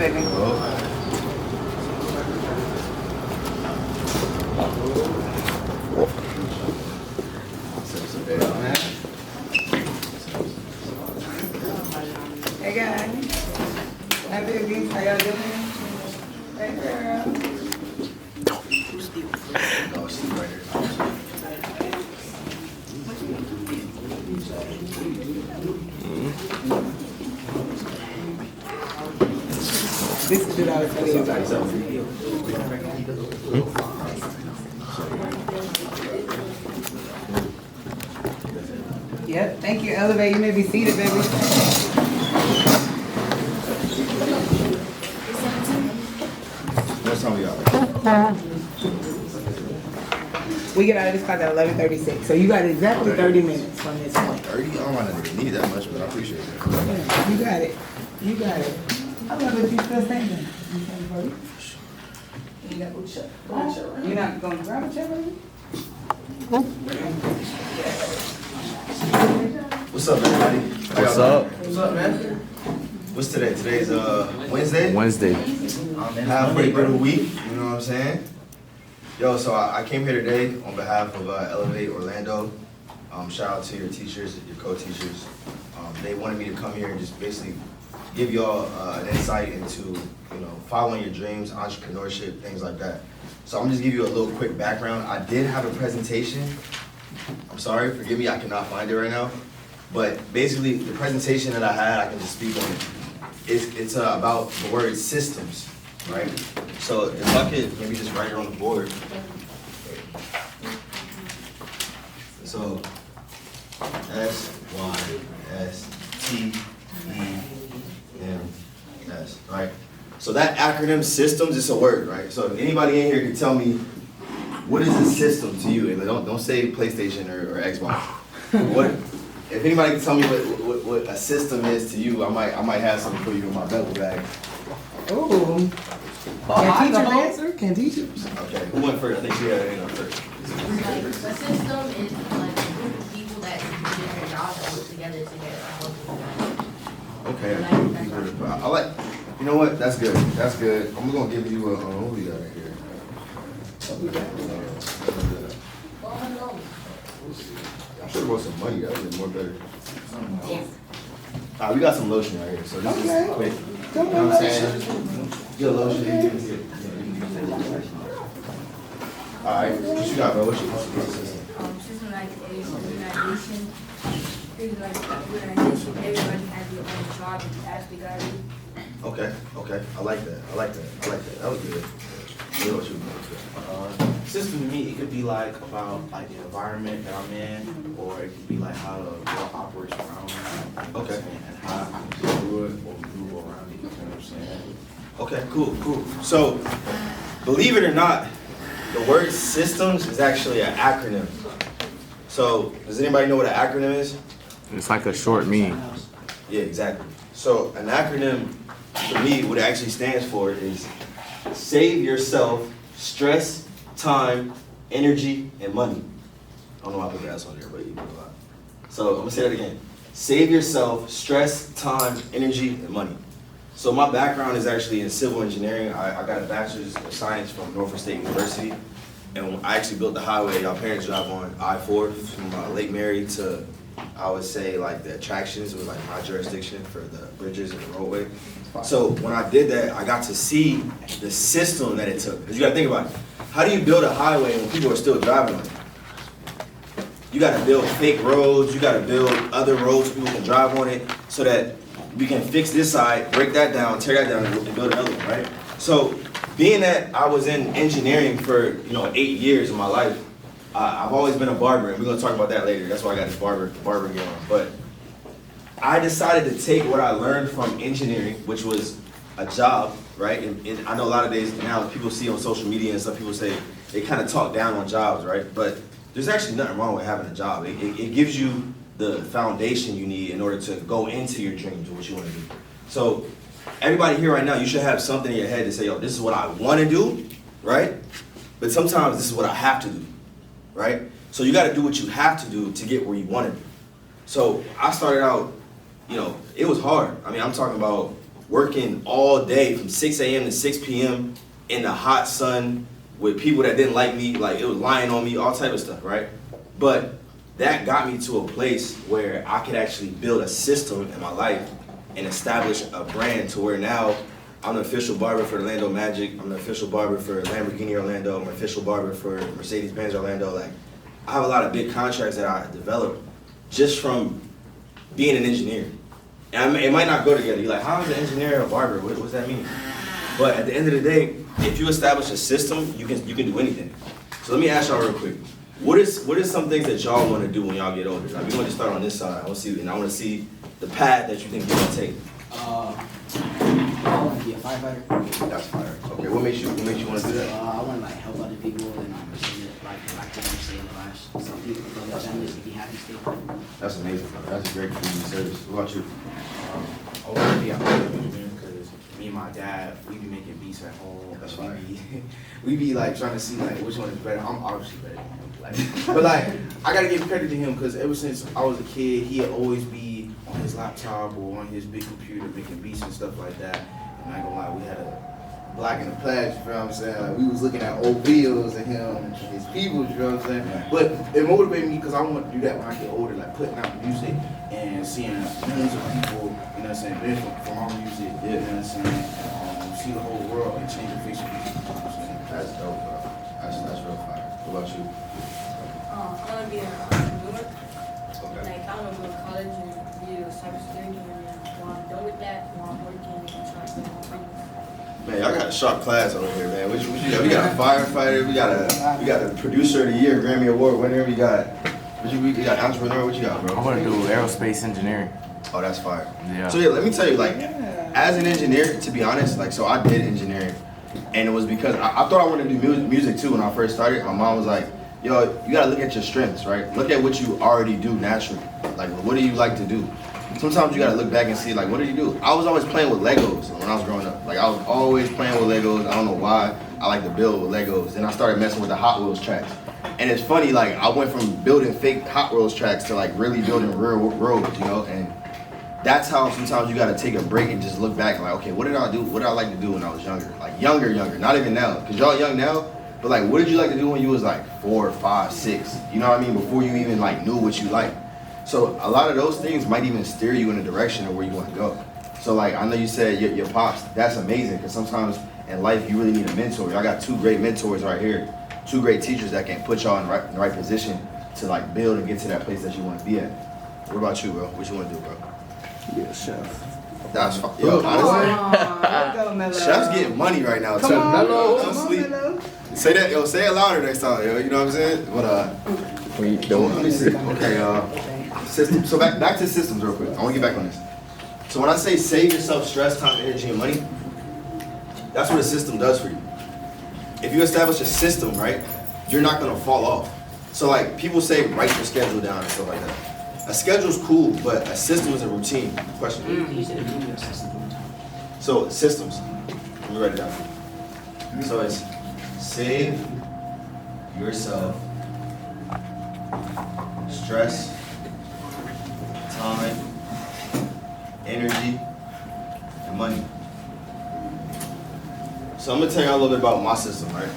baby. Hey guys. Hi baby. How y'all doing? Hey girl. This is what I was telling you about. Yep, thank you, Elevate. You may be seated, baby. What time we got? We get out of this class at 11:36, so you got exactly 30 minutes from this point. 30? I don't want to need that much, but I appreciate it. Yeah, you got it. You got it. I love that you still standing. You standing for you? You're not going to grab a chair, baby? What's up, everybody? What's up? What's up, man? What's today? Today's Wednesday? Wednesday. Halfway through the week, you know what I'm saying? Yo, so I came here today on behalf of Elevate Orlando. Shout out to your teachers, your co-teachers. They wanted me to come here and just basically give y'all an insight into, you know, following your dreams, entrepreneurship, things like that. So I'm just give you a little quick background. I did have a presentation. I'm sorry, forgive me, I cannot find it right now. But basically, the presentation that I had, I can just speak on it. It's about the word systems, right? So if I could maybe just write it on the board. So SYSTEMS, right? So that acronym systems is a word, right? So if anybody in here can tell me what is a system to you, and don't say PlayStation or Xbox. What if anybody can tell me what a system is to you? I might have something for you in my duffel bag. Ooh. Can teachers answer? Can teachers? Okay, who went first? I think she had her hand up first. Like, a system is like a group of people that do different jobs that work together to get Okay, I like, you know what, that's good, that's good. I'm gonna give you a, what we got right here? I should've brought some money, that would've been more better. Alright, we got some lotion right here, so this is quick. You know what I'm saying? Get a lotion. Alright, what you got, bro? What's your system? system like is organization. Pretty like organization. Everybody has their own job and task they gotta do. Okay, I like that. That was good. What you System to me, it could be like about like the environment that I'm in, or it could be like how the world operates around me. Okay. And how I do it or move around it, you know what I'm saying? Okay, cool. So, believe it or not, the word systems is actually an acronym. So, does anybody know what an acronym is? It's like a short meme. Yeah, exactly. So, an acronym, for me, what it actually stands for is save yourself stress, time, energy, and money. I don't know why I put that on there, but you put a lot. So, I'm gonna say that again. Save yourself stress, time, energy, and money. So my background is actually in civil engineering. I got a bachelor's of science from Norfolk State University. And I actually built the highway our parents drive on I-4 from Lake Mary to, I would say, like the attractions. It was like my jurisdiction for the bridges and the roadway. So when I did that, I got to see the system that it took. Because you gotta think about it. How do you build a highway when people are still driving on it? You gotta build fake roads, you gotta build other roads so people can drive on it so that we can fix this side, break that down, tear that down, and build another one, right? So, being that I was in engineering for 8 years of my life, I've always been a barber, and we're gonna talk about that later. That's why I got this barber game on. But I decided to take what I learned from engineering, which was a job, right? And I know a lot of days now people see on social media and some people say they kind of talk down on jobs, right? But there's actually nothing wrong with having a job. It gives you the foundation you need in order to go into your dreams and what you want to do. So everybody here right now, you should have something in your head to say, yo, this is what I want to do, right? But sometimes this is what I have to do, right? So you got to do what you have to do to get where you want to do. So I started out, it was hard. I mean, I'm talking about working all day from 6 a.m. to 6 p.m. in the hot sun with people that didn't like me, like it was lying on me, all type of stuff, right? But that got me to a place where I could actually build a system in my life and establish a brand to where now I'm the official barber for Orlando Magic, I'm the official barber for Lamborghini Orlando, I'm the official barber for Mercedes-Benz Orlando. Like, I have a lot of big contracts that I developed just from being an engineer. And it might not go together. You're like, how is an engineer a barber? What does that mean? But at the end of the day, if you establish a system, you can do anything. So let me ask y'all real quick. What is some things that y'all want to do when y'all get older? Like, we want to start on this side. I want to see the path that you think you're gonna take. I want to be a firefighter. That's fire. Okay, what makes you want to do that? I want to like help other people and save lives. Some people, their families to be happy, stay happy. That's amazing, brother. That's a great community service. What about you? I want to be an engineer because me and my dad, we be making beats at home. That's fire. We be like trying to see like which one is better. I'm obviously better than him. Like, but like I gotta give credit to him because ever since I was a kid, he'd always be on his laptop or on his big computer making beats and stuff like that. And I ain't gonna lie, we had a Black in the Pledge, you know what I'm saying? Like, we was looking at old videos of him and his people, you know what I'm saying? Right. But it motivated me because I want to do that when I get older, like putting out music and seeing millions of people, you know what I'm saying, benefit from our music, you know what I'm saying? See the whole world and change the face of people, you know what I'm saying? That's dope, bro. That's real fire. What about you? I want to be an entrepreneur. Okay. Like, I want to go to college and be a cybersecurity, and then when I'm done with that, when I'm working and trying to get more money. Man, y'all got a sharp class over here, man. What you got? We got a firefighter. We got a producer of the year, Grammy Award winner. We got we got entrepreneur. What you got, bro? I want to do aerospace engineering. Oh, that's fire. Yeah. So yeah, let me tell you, like, as an engineer, to be honest, like, so I did engineering, and it was because I thought I wanted to do music too when I first started. My mom was like, yo, you gotta look at your strengths, right? Look at what you already do naturally. Like, what do you like to do? Sometimes you gotta look back and see, like, what do you do? I was always playing with Legos when I was growing up. Like, I was always playing with Legos. I don't know why. I like to build with Legos. Then I started messing with the Hot Wheels tracks. And it's funny, like, I went from building fake Hot Wheels tracks to, like, really building real roads, you know? And that's how sometimes you gotta take a break and just look back, like, okay, what did I do? What did I like to do when I was younger? Like, younger, not even now. Because y'all young now, but, like, what did you like to do when you was, like, 4, 5, 6? You know what I mean? Before you even, like, knew what you liked. So a lot of those things might even steer you in a direction of where you want to go. So like, I know you said your pops, that's amazing, because sometimes in life you really need a mentor. I got 2 great mentors right here, 2 great teachers that can put y'all in the right position to like build and get to that place that you want to be at. What about you, bro? What you want to do, bro? Yeah, chef. That's fine. Yo, honestly, chef's getting money right now, too. Come on, Don't sleep. Say that, yo, say it louder next time, yo, you know what I'm saying? But let me see. Okay, system. So back to systems real quick. I want to get back on this. So when I say save yourself stress, time, energy, and money, that's what a system does for you. If you establish a system, right, you're not gonna fall off. So like people say, write your schedule down and stuff like that. A schedule's cool, but a system is a routine. Question. You said agree with your system. So systems. Let me write it down for you. So it's save yourself stress, time, energy, and money. So I'm gonna tell you a little bit about my system, right?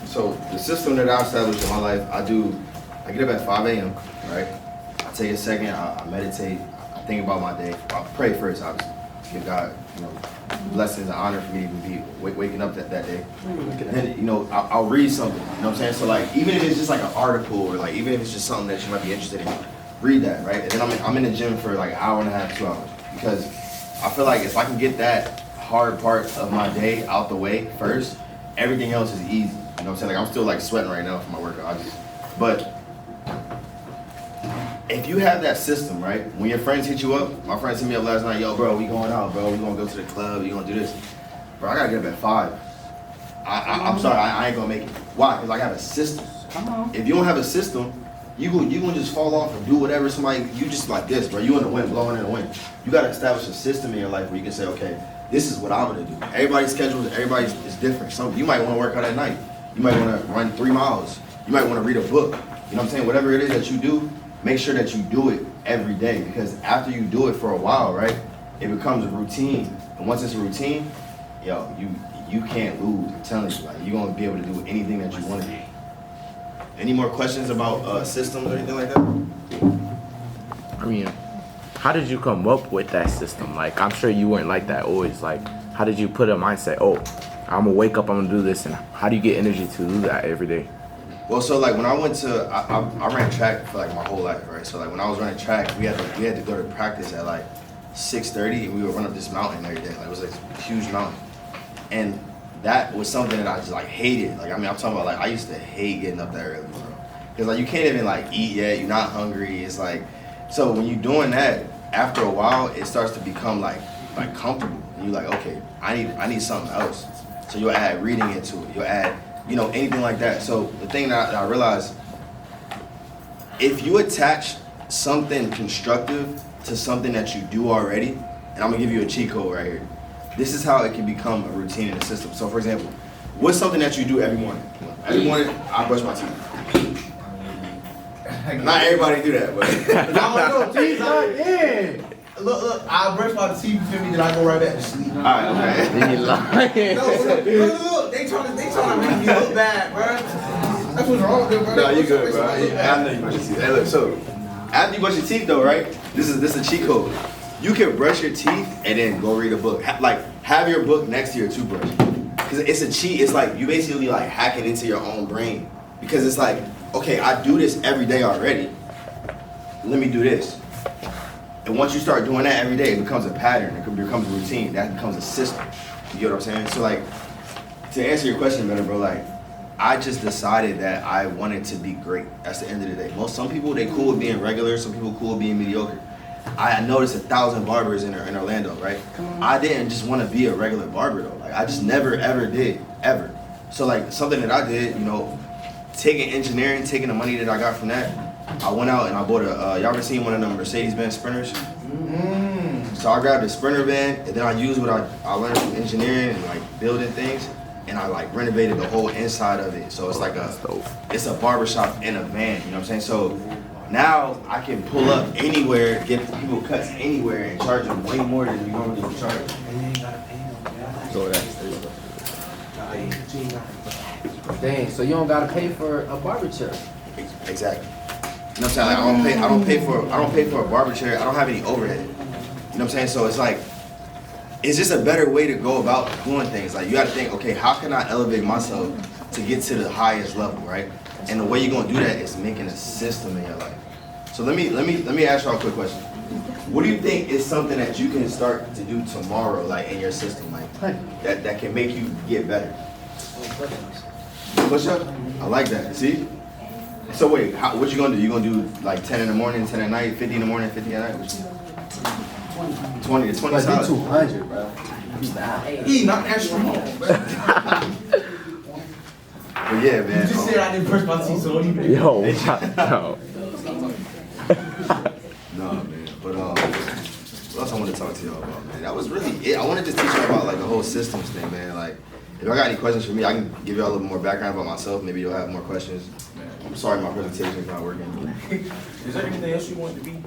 So the system that I established in my life, I get up at 5 a.m., right? I take a second, I meditate, I think about my day. I pray first, obviously, to give God, blessings and honor for me to even be waking up that day. Then, I'll read something, you know what I'm saying? So like, even if it's just like an article or like, even if it's just something that you might be interested in, read that, right? And then I'm in the gym for like an hour and a half, 2 hours. Because I feel like if I can get that hard part of my day out the way first, everything else is easy. You know what I'm saying? Like, I'm still like sweating right now for my workout, obviously. But if you have that system, right? When your friends hit you up, my friends hit me up last night, yo, bro, we going out, bro. We gonna go to the club, we gonna do this. Bro, I gotta get up at 5. I'm sorry, I ain't gonna make it. Why? Because I got a system. Come on. If you don't have a system, you gonna just fall off and do whatever you just like this, bro. You in the wind, blowing in the wind. You gotta establish a system in your life where you can say, okay, this is what I'm gonna do. Everybody's schedule, is different. So you might wanna work out at night. You might wanna run 3 miles. You might wanna read a book. You know what I'm saying? Whatever it is that you do, make sure that you do it every day, because after you do it for a while, right, it becomes a routine. And once it's a routine, yo, you can't lose. I'm telling you, like you're gonna be able to do anything that you want to do. Any more questions about systems or anything like that? I mean, how did you come up with that system? Like, I'm sure you weren't like that always. Like, how did you put a mindset? Oh, I'm gonna wake up, I'm gonna do this, and how do you get energy to do that every day? Well, so like when I went to, I ran track for like my whole life, right? So like when I was running track, we had to go to practice at like 6:30, and we would run up this mountain every day. Like it was like a huge mountain, and that was something that I just like hated. Like I mean, I'm talking about like I used to hate getting up that early, bro. Cause like you can't even like eat yet. You're not hungry. It's like, so when you're doing that, after a while, it starts to become like comfortable. And you're like, okay, I need something else. So you'll add reading into it. You'll add, you know, anything like that. So the thing that I realized, if you attach something constructive to something that you do already, and I'm gonna give you a cheat code right here. This is how it can become a routine in the system. So for example, what's something that you do every morning? Every morning, I brush my teeth. Not everybody do that, but I don't know, teeth not in. Look, I brush my teeth, you feel me, then I go right back to sleep. all right, okay. Then you lying. Look, they trying to make me look bad, bro. That's what's wrong with them, bro. No, you good, bro. I know you brush your teeth. Hey, look, so after you brush your teeth, though, right? This is a cheat code. You can brush your teeth and then go read a book. Have your book next to your toothbrush. Because it's a cheat. It's like you basically like hacking into your own brain. Because it's like, okay, I do this every day already. Let me do this. And once you start doing that every day, it becomes a pattern. It becomes a routine. That becomes a system. You get what I'm saying? So like, to answer your question better, bro, like, I just decided that I wanted to be great. That's the end of the day. Some people, they cool with being regular. Some people cool with being mediocre. I noticed 1,000 barbers in Orlando, right? I didn't just want to be a regular barber though. Like I just never ever did, ever. So like something that I did, you know, taking engineering, taking the money that I got from that, I went out and I bought y'all ever seen one of them Mercedes-Benz Sprinters? So I grabbed a Sprinter van and then I used what I learned from engineering and like building things, and I like renovated the whole inside of it. So it's like it's a barbershop in a van, you know what I'm saying? So now I can pull up anywhere, get people cuts anywhere, and charge them way more than you normally would charge. So that's Dang, so you don't gotta pay for a barber chair. Exactly. You know what I'm saying? Like I don't pay for a barber chair. I don't have any overhead. You know what I'm saying? So it's like, it's just a better way to go about doing things. Like you gotta think, okay, how can I elevate myself to get to the highest level, right? And the way you're gonna do that is making a system in your life. So let me ask y'all a quick question. What do you think is something that you can start to do tomorrow, like in your system, like that can make you get better? Push up? I like that. See? So wait, what you gonna do? You gonna do like 10 in the morning, 10 at night, 50 in the morning, 50 at night? 20 to 20 But solid. be 200, bro. He not that strong, bro. But yeah, man. You just said I didn't brush my teeth, so what do you mean? yo, no. No, man. But what else I want to talk to y'all about, man? That was really it. I want to just teach y'all about like the whole systems thing, man. Like, if y'all got any questions for me, I can give y'all a little more background about myself. Maybe you'll have more questions. I'm sorry my presentation's not working. Is there anything else you want to be?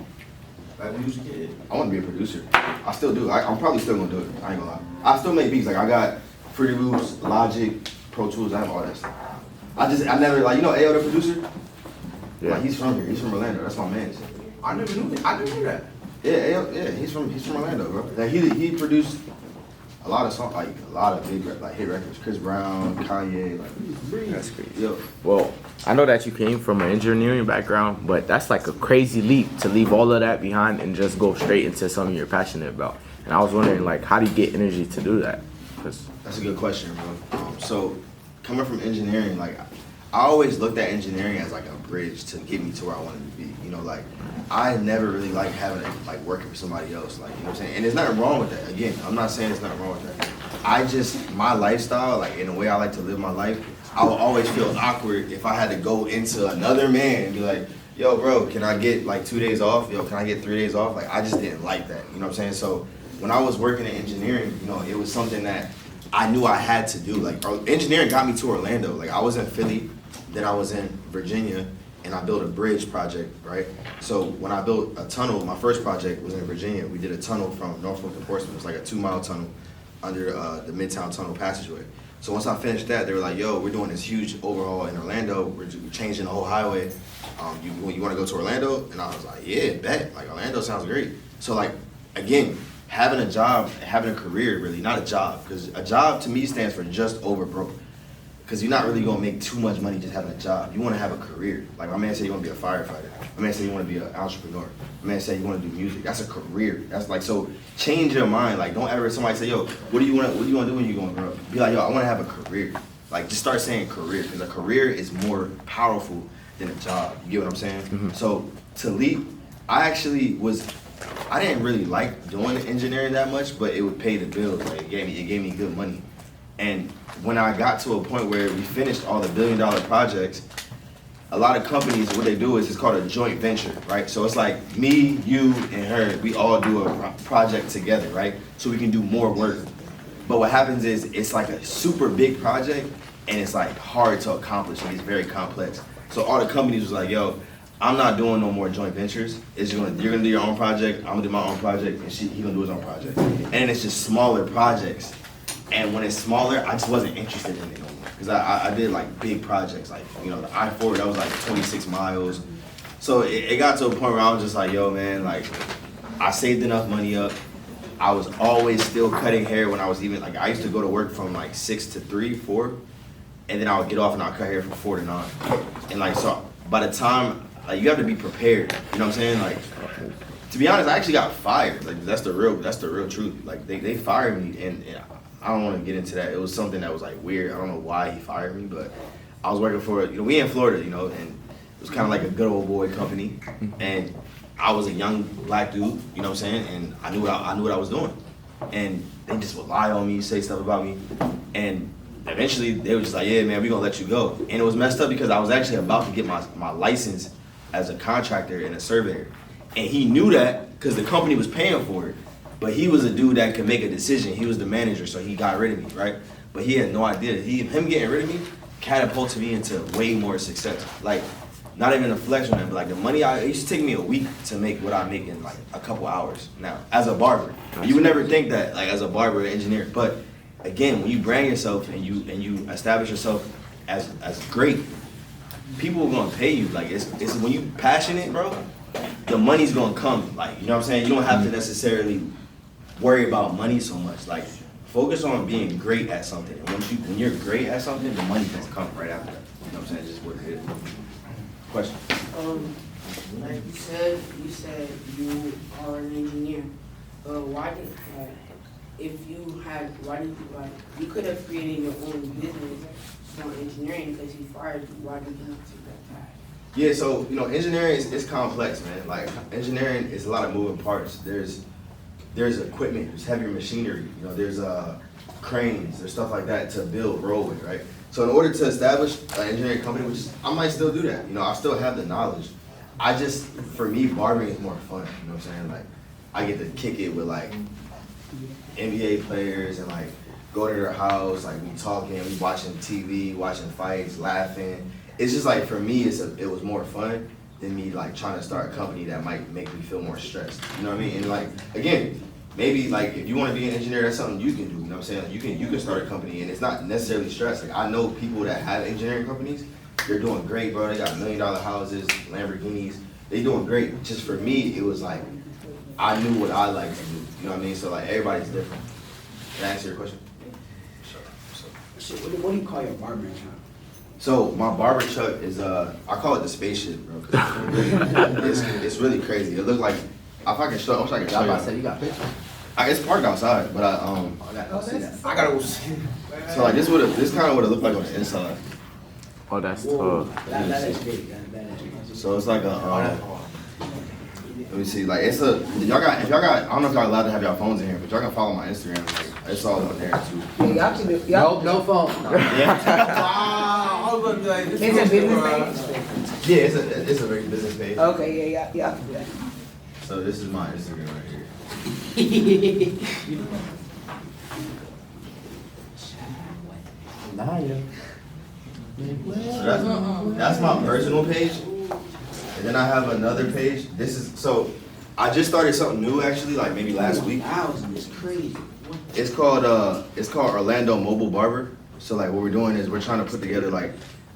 Like when you was a kid? I want to be a producer. I still do. I'm probably still gonna do it. I ain't gonna lie. I still make beats. Like I got Fruity Loops, Logic, Pro Tools. I have all that stuff. I never like, you know AO the producer? Yeah. Like, he's from here. He's from Orlando. That's my man. I never knew that. I didn't know that. Yeah, AO, yeah. He's from Orlando, bro. Like he produced a lot of songs, like a lot of big like hit records. Chris Brown, Kanye, like. That's crazy. Yo. Well, I know that you came from an engineering background, but that's like a crazy leap to leave all of that behind and just go straight into something you're passionate about. And I was wondering, like, how do you get energy to do that? 'Cause That's a good question, bro. So, coming from engineering, like, I always looked at engineering as like a bridge to get me to where I wanted to be. You know, like, I never really liked having to, like, working for somebody else. Like, you know what I'm saying? And there's nothing wrong with that. Again, I'm not saying there's nothing wrong with that. My lifestyle, like, in the way I like to live my life, I would always feel awkward if I had to go into another man and be like, yo, bro, can I get, like, 2 days off? Yo, can I get 3 days off? Like, I just didn't like that. You know what I'm saying? So, when I was working in engineering, you know, it was something that I knew I had to do. Like, engineering got me to Orlando. Like, I was in Philly, then I was in Virginia, and I built a bridge project, right? So when I built a tunnel, my first project was in Virginia. We did a tunnel from Norfolk to Portsmouth. It was like a 2-mile tunnel under the Midtown Tunnel passageway. So once I finished that, they were like, yo, we're doing this huge overhaul in Orlando. We're changing the whole highway. You want to go to Orlando? And I was like, yeah, bet. Like, Orlando sounds great. So, like, again, having a job, having a career, really, not a job. Because a job, to me, stands for just over broke. Because you're not really going to make too much money just having a job. You want to have a career. Like, my man said you want to be a firefighter. My man said you want to be an entrepreneur. My man said you want to do music. That's a career. That's like, so change your mind. Like, don't ever somebody say, yo, what do you want to do when you're going to grow up? Be like, yo, I want to have a career. Like, just start saying career. Because a career is more powerful than a job. You get what I'm saying? Mm-hmm. So to leap, I didn't really like doing engineering that much, but it would pay the bills. Like, it gave me good money. And when I got to a point where we finished all the billion-dollar projects, a lot of companies, what they do is it's called a joint venture, right? So it's like me, you, and her, we all do a project together, right? So we can do more work. But what happens is it's like a super big project, and it's like hard to accomplish, and it's very complex. So all the companies was like, yo, I'm not doing no more joint ventures. You're gonna do your own project, I'm gonna do my own project, and he gonna do his own project. And it's just smaller projects. And when it's smaller, I just wasn't interested in it no more. Because I did like big projects, like, you know, the I-4, that was like 26 miles. So it got to a point where I was just like, yo, man, like, I saved enough money up. I was always still cutting hair when I was even, like, I used to go to work from like 6 to 3, 4, and then I would get off and I'd cut hair from 4 to 9. And like, so by the time, like, you have to be prepared, you know what I'm saying? Like, to be honest, I actually got fired. Like, that's the real truth. Like, they fired me, and I don't want to get into that. It was something that was like weird. I don't know why he fired me, but I was working for, you know, we in Florida, you know, and it was kind of like a good old boy company. And I was a young black dude, you know what I'm saying? And I knew what I was doing. And they just would lie on me, say stuff about me. And eventually they were just like, yeah, man, we're gonna let you go. And it was messed up because I was actually about to get my license as a contractor and a surveyor. And he knew that because the company was paying for it. But he was a dude that could make a decision. He was the manager, so he got rid of me, right? But he had no idea. Him getting rid of me catapulted me into way more success. Like, not even a flex on that, but like the money, it used to take me a week to make what I make in like a couple hours now, as a barber. You would never think that, like, as a barber or engineer. But again, when you brand yourself and you establish yourself as great, people are gonna pay you. Like, it's when you passionate, bro, the money's gonna come. Like, you know what I'm saying? You don't have to necessarily worry about money so much. Like, focus on being great at something. And when you're great at something, the money can come right after that. You know what I'm saying? Just what it is. Question. Like you said you are an engineer. You could have created your own business from engineering because he fired you. Why did you not take that path? Yeah, so, you know, engineering is complex, man. Like, engineering is a lot of moving parts. There's equipment, there's heavier machinery, you know, there's cranes, there's stuff like that to build roadway, right? So in order to establish an engineering company, which I might still do that, you know, I still have the knowledge. For me, barbering is more fun, you know what I'm saying? Like, I get to kick it with like NBA players and like go to their house, like we talking, we watching TV, watching fights, laughing. It's just like, for me, it was more fun than me like trying to start a company that might make me feel more stressed. You know what I mean? And like, again, maybe like if you want to be an engineer, that's something you can do. You know what I'm saying? Like, you can start a company and it's not necessarily stress. Like, I know people that have engineering companies, they're doing great, bro. They got $1 million houses, Lamborghinis. They doing great. Just for me, it was like, I knew what I like to do. You know what I mean? So like, everybody's different. Can I answer your question? So what do you call your barbering shop? So my barber truck is I call it the spaceship, bro. 'Cause it's really crazy. It looks like, if I can show, I wish I could show I about to you. say, you got pictures. It's parked outside, but I gotta go see that. I gotta go see. so like this kind of what it looked like on the inside. Oh, that's Whoa, tough. that is big. That is. So it's like a let me see, like, it's a, if y'all got, I don't know if y'all allowed to have y'all phones in here, but y'all can follow my Instagram. Like, it's all on there too. Yeah, y'all can do, y'all. No phone. Wow, I was gonna be like, this It's a Uh, business page? Yeah, it's a very business page. Okay, yeah, y'all can do that. So this is my Instagram right here. Nah, yeah. So that's my personal page. And then I have another page. This is, so I just started something new actually, like maybe last week. 1,000 is crazy. It's called Orlando Mobile Barber. So like what we're doing is we're trying to put together like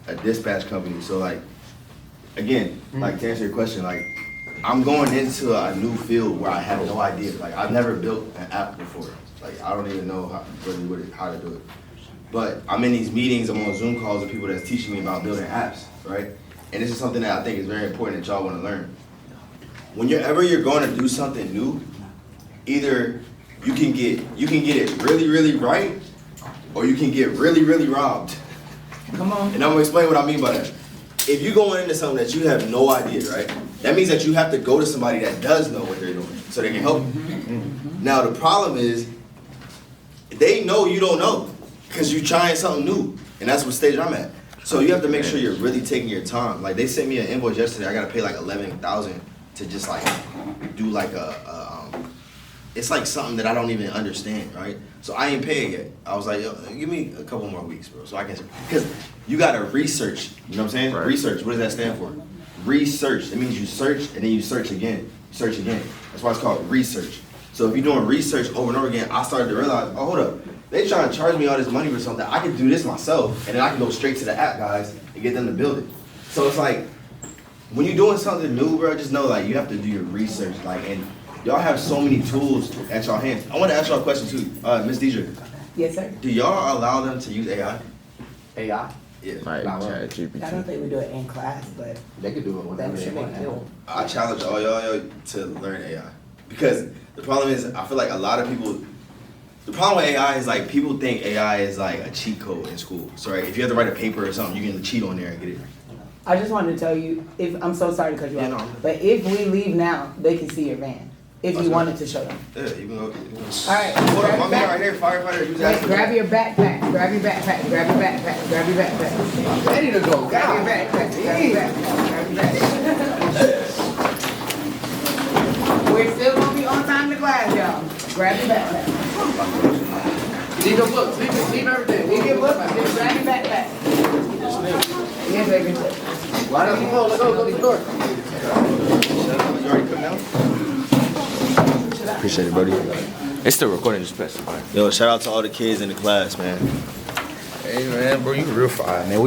a dispatch company. So like, again, like to answer your question, like I'm going into a new field where I have no idea. Like I've never built an app before. Like I don't even know how to do it. But I'm in these meetings, I'm on Zoom calls with people that's teaching me about building apps, right? And this is something that I think is very important that y'all want to learn. Whenever you're going to do something new, either you can get it really, really right, or you can get really, really robbed. Come on. And I'm gonna explain what I mean by that. If you're going into something that you have no idea, right? That means that you have to go to somebody that does know what they're doing, so they can help you. Now the problem is, they know you don't know, because you're trying something new, and that's what stage I'm at. So you have to make sure you're really taking your time. Like they sent me an invoice yesterday, I gotta pay like $11,000 to just like do like it's like something that I don't even understand, right? So I ain't paying yet. I was like, yo, give me a couple more weeks, bro, so I can, because you gotta research, you know what I'm saying? Right. Research, what does that stand for? Research, it means you search and then you search again, search again. That's why it's called research. So if you're doing research over and over again, I started to realize, oh, hold up, they trying to charge me all this money for something. I can do this myself, and then I can go straight to the app guys and get them to build it. So it's like, when you're doing something new, bro, just know like you have to do your research, like, and y'all have so many tools at y'all hands. I want to ask y'all a question too, Ms. Deidre. Yes, sir. Do y'all allow them to use AI? AI, Yeah. Like Nah, well, I don't ChatGPT. think we do it in class, but they could do it that whenever they should want make to. cool. I challenge all y'all to learn AI, because the problem is I feel like a lot of people. The problem with AI is like people think AI is like a cheat code in school. So right, if you have to write a paper or something, you can cheat on there and get it. I just wanted to tell you, if I'm so sorry to cut you Yeah, off, no. but if we leave now, they can see your van. If That's you good. wanted to show them. Yeah, you can go. All right, Hold grab up, my your man right back- here, firefighter. Use Wait, that. grab your backpack, grab your backpack, grab your backpack, grab your backpack. Ready to go, Grab your God. backpack, grab your backpack, grab your backpack. We're still gonna be on time to class, y'all. Grab your backpack. Leave your books, leave everything. Leave your book, just grab your backpack. Yes, baby. Why don't you go? Let's go to the door. You already cooked now? Appreciate it, buddy. It's still recording, just press. Yo, shout out to all the kids in the class, man. Hey man, bro, you real fire, man.